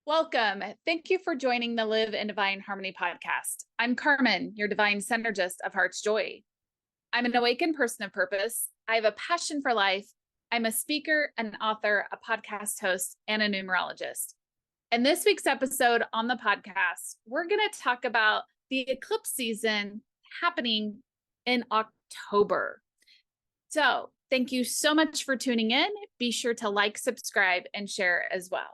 Welcome. Thank you for joining the Live in Divine Harmony podcast. I'm Carmen, your divine synergist of Heart's Joy. I'm an awakened person of purpose. I have a passion for life. I'm a speaker, an author, a podcast host, and a numerologist. In this week's episode on the podcast, we're going to talk about the eclipse season happening in October. So thank you so much for tuning in. Be sure to like, subscribe, and share as well.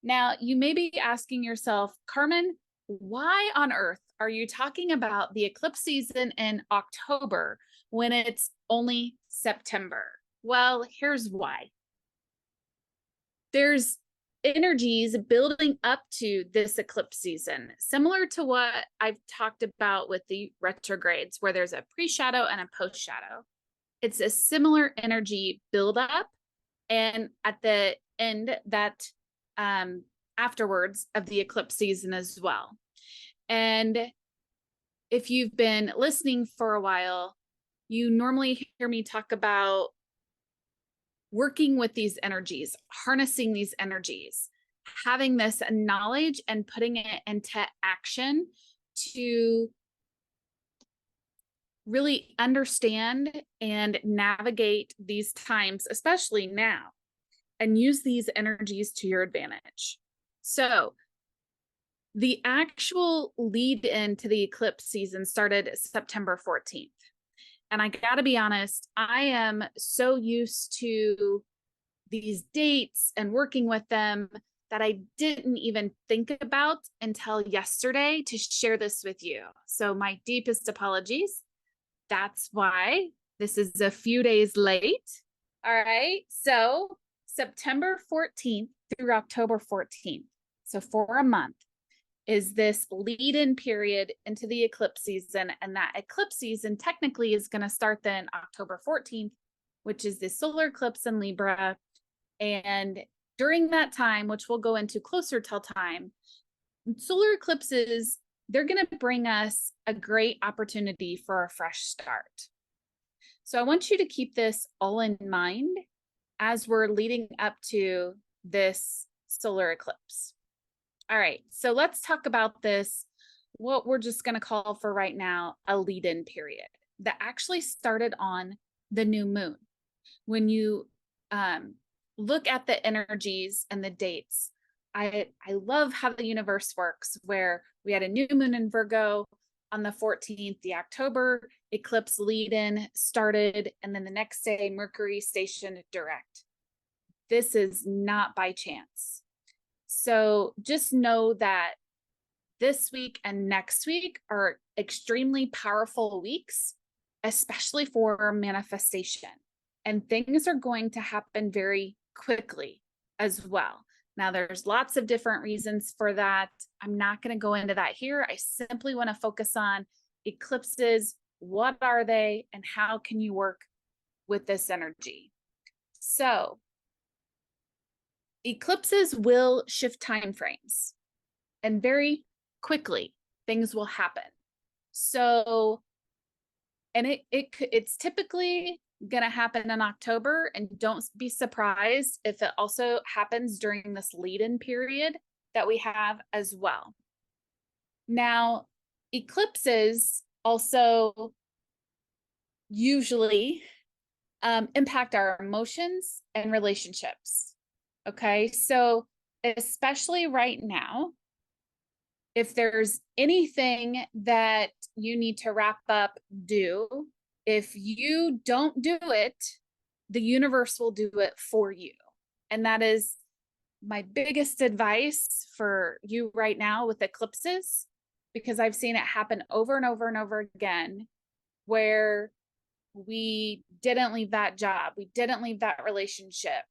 Now, you may be asking yourself, Carmen, why on earth are you talking about the eclipse season in October when it's only September? Well, here's why. There's energies building up to this eclipse season, similar to what I've talked about with the retrogrades, where there's a pre-shadow and a post-shadow. It's a similar energy buildup, and at the end, that afterwards of the eclipse season as well. And if you've been listening for a while, you normally hear me talk about working with these energies, harnessing these energies, having this knowledge and putting it into action to really understand and navigate these times, especially now, and use these energies to your advantage. So the actual lead into the eclipse season started September 14th. And I gotta be honest, I am so used to these dates and working with them that I didn't even think about until yesterday to share this with you. So my deepest apologies. That's why this is a few days late. All right, so September 14th through October 14th, so for a month, is this lead-in period into the eclipse season. And that eclipse season technically is going to start then October 14th, which is the solar eclipse in Libra. And during that time, which we'll go into closer till time, solar eclipses, they're going to bring us a great opportunity for a fresh start. So I want you to keep this all in mind as we're leading up to this solar eclipse. All right, so let's talk about this, what we're just going to call for right now a lead-in period that actually started on the new moon. When you look at the energies and the dates, I love how the universe works, where we had a new moon in Virgo on the 14th, the October eclipse lead-in started, and then the next day, Mercury stationed direct. This is not by chance. So just know that this week and next week are extremely powerful weeks, especially for manifestation. And things are going to happen very quickly as well. Now, there's lots of different reasons for that. I'm not going to go into that here. I simply want to focus on eclipses. What are they, and how can you work with this energy? So eclipses will shift time frames, and very quickly things will happen. So, and it's typically going to happen in October, and don't be surprised if it also happens during this lead-in period that we have as well. Now, eclipses also usually impact our emotions and relationships. Okay, so especially right now, if there's anything that you need to wrap up, do. If you don't do it, the universe will do it for you. And that is my biggest advice for you right now with eclipses, because I've seen it happen over and over and over again, where we didn't leave that job, we didn't leave that relationship.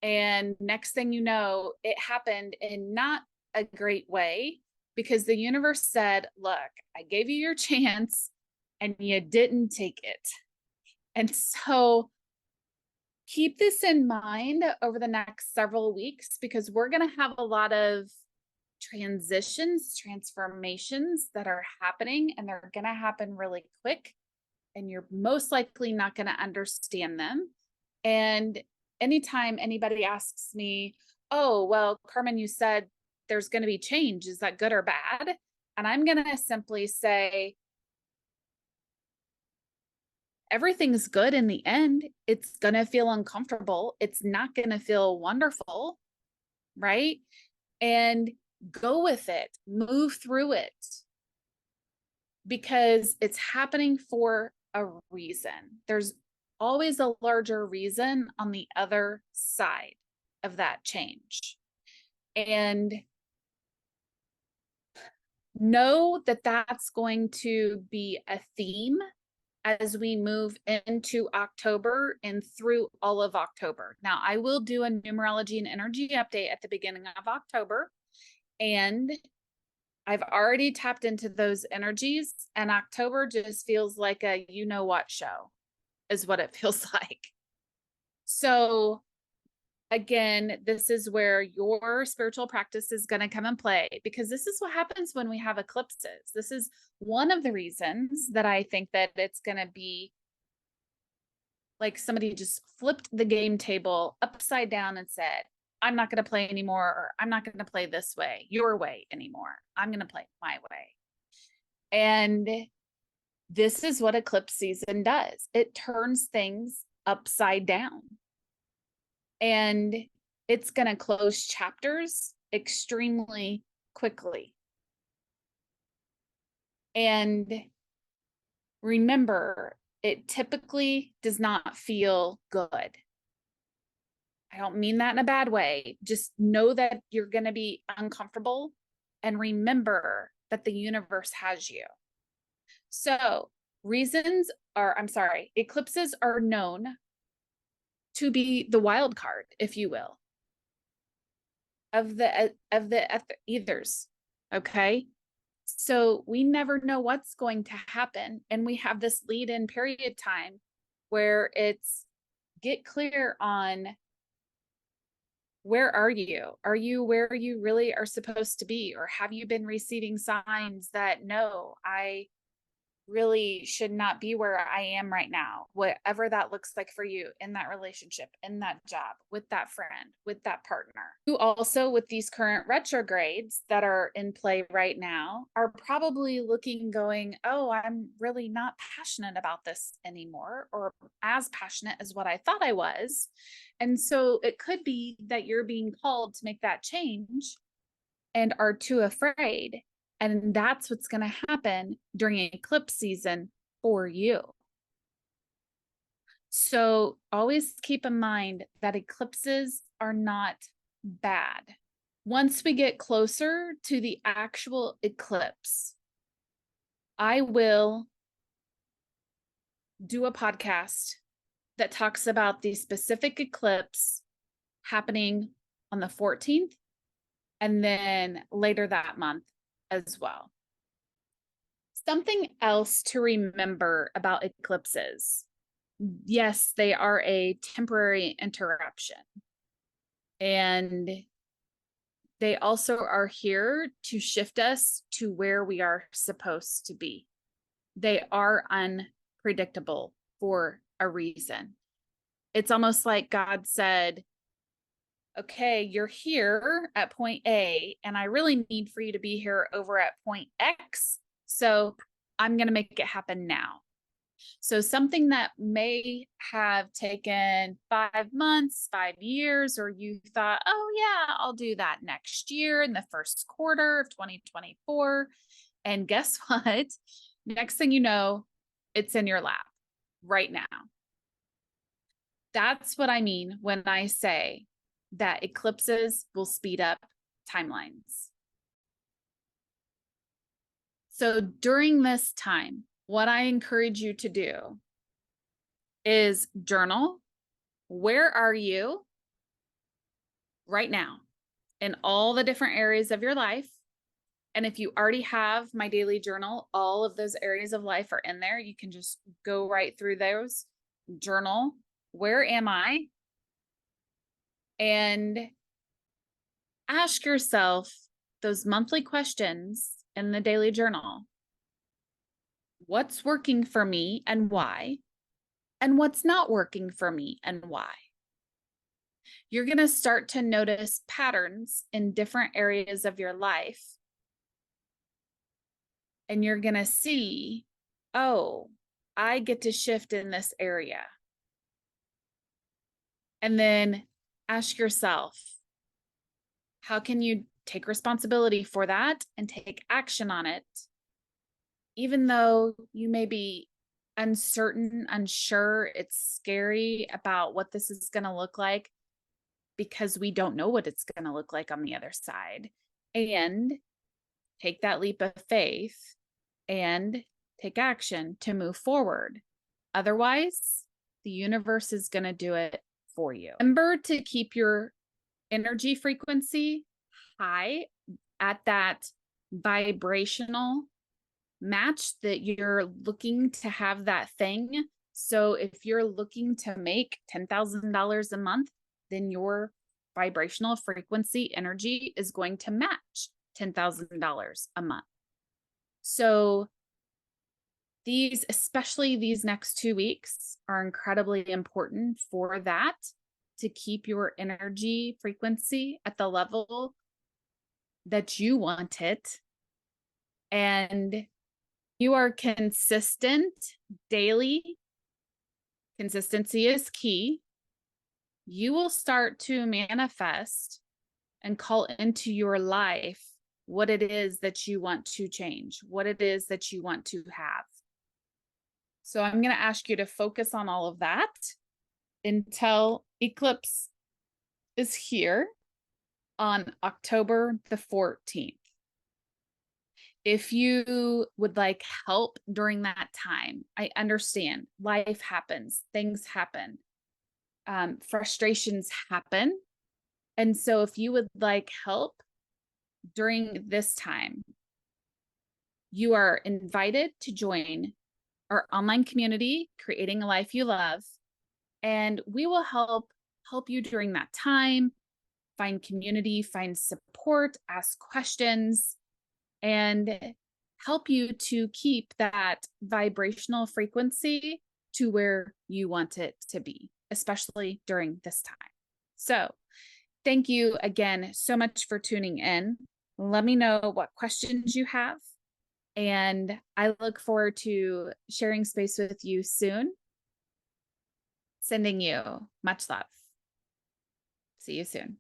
And next thing you know, it happened in not a great way, because the universe said, look, I gave you your chance and you didn't take it. And so keep this in mind over the next several weeks, because we're going to have a lot of transitions, transformations that are happening, and they're going to happen really quick. And you're most likely not going to understand them. And anytime anybody asks me, oh, well, Carmen, you said there's going to be change. Is that good or bad? And I'm going to simply say, everything's good in the end. It's going to feel uncomfortable. It's not going to feel wonderful, right? And go with it, move through it, because it's happening for a reason. There's always a larger reason on the other side of that change. And know that that's going to be a theme as we move into October and through all of October. Now, I will do a numerology and energy update at the beginning of October, and I've already tapped into those energies, and October just feels like a you-know-what show is what it feels like. So again, this is where your spiritual practice is going to come and play, because this is what happens when we have eclipses. This is one of the reasons that I think that it's going to be like somebody just flipped the game table upside down and said, I'm not going to play anymore, or I'm not going to play this way, your way anymore. I'm going to play my way. And this is what eclipse season does. It turns things upside down. And it's going to close chapters extremely quickly. And remember, it typically does not feel good. I don't mean that in a bad way. Just know that you're going to be uncomfortable, and remember that the universe has you. So eclipses are known to be the wild card, if you will, of the ethers. Okay. So we never know what's going to happen. And we have this lead-in period time where it's get clear on, where are you? Are you where you really are supposed to be? Or have you been receiving signs that, no, I really should not be where I am right now, whatever that looks like for you in that relationship, in that job, with that friend, with that partner. Who also, with these current retrogrades that are in play right now, are probably looking, going, oh, I'm really not passionate about this anymore, or as passionate as what I thought I was. And so it could be that you're being called to make that change and are too afraid. And that's what's going to happen during eclipse season for you. So always keep in mind that eclipses are not bad. Once we get closer to the actual eclipse, I will do a podcast that talks about the specific eclipse happening on the 14th and then later that month as well. Something else to remember about eclipses. Yes, they are a temporary interruption. And they also are here to shift us to where we are supposed to be. They are unpredictable for a reason. It's almost like God said, okay, you're here at point A, and I really need for you to be here over at point X. So I'm going to make it happen now. So something that may have taken 5 months, 5 years, or you thought, oh yeah, I'll do that next year in the first quarter of 2024. And guess what? Next thing you know, it's in your lap right now. That's what I mean when I say that eclipses will speed up timelines. So during this time, what I encourage you to do is journal. Where are you right now in all the different areas of your life? And if you already have my daily journal, all of those areas of life are in there. You can just go right through those. Journal. Where am I? And ask yourself those monthly questions in the daily journal. What's working for me and why? And what's not working for me and why? You're going to start to notice patterns in different areas of your life. And you're going to see, oh, I get to shift in this area. And then ask yourself, how can you take responsibility for that and take action on it? Even though you may be uncertain, unsure, it's scary about what this is going to look like, because we don't know what it's going to look like on the other side. And take that leap of faith and take action to move forward. Otherwise, the universe is going to do it for you. Remember to keep your energy frequency high at that vibrational match that you're looking to have that thing. So if you're looking to make $10,000 a month, then your vibrational frequency energy is going to match $10,000 a month. So these, especially these next 2 weeks, are incredibly important for that, to keep your energy frequency at the level that you want it. And you are consistent daily. Consistency is key. You will start to manifest and call into your life what it is that you want to change, what it is that you want to have. So I'm going to ask you to focus on all of that until Eclipse is here on October the 14th. If you would like help during that time, I understand life happens, things happen, frustrations happen. And so if you would like help during this time, you are invited to join our online community, Creating a Life You Love, and we will help you during that time, find community, find support, ask questions, and help you to keep that vibrational frequency to where you want it to be, especially during this time. So thank you again so much for tuning in. Let me know what questions you have, and I look forward to sharing space with you soon. Sending you much love. See you soon.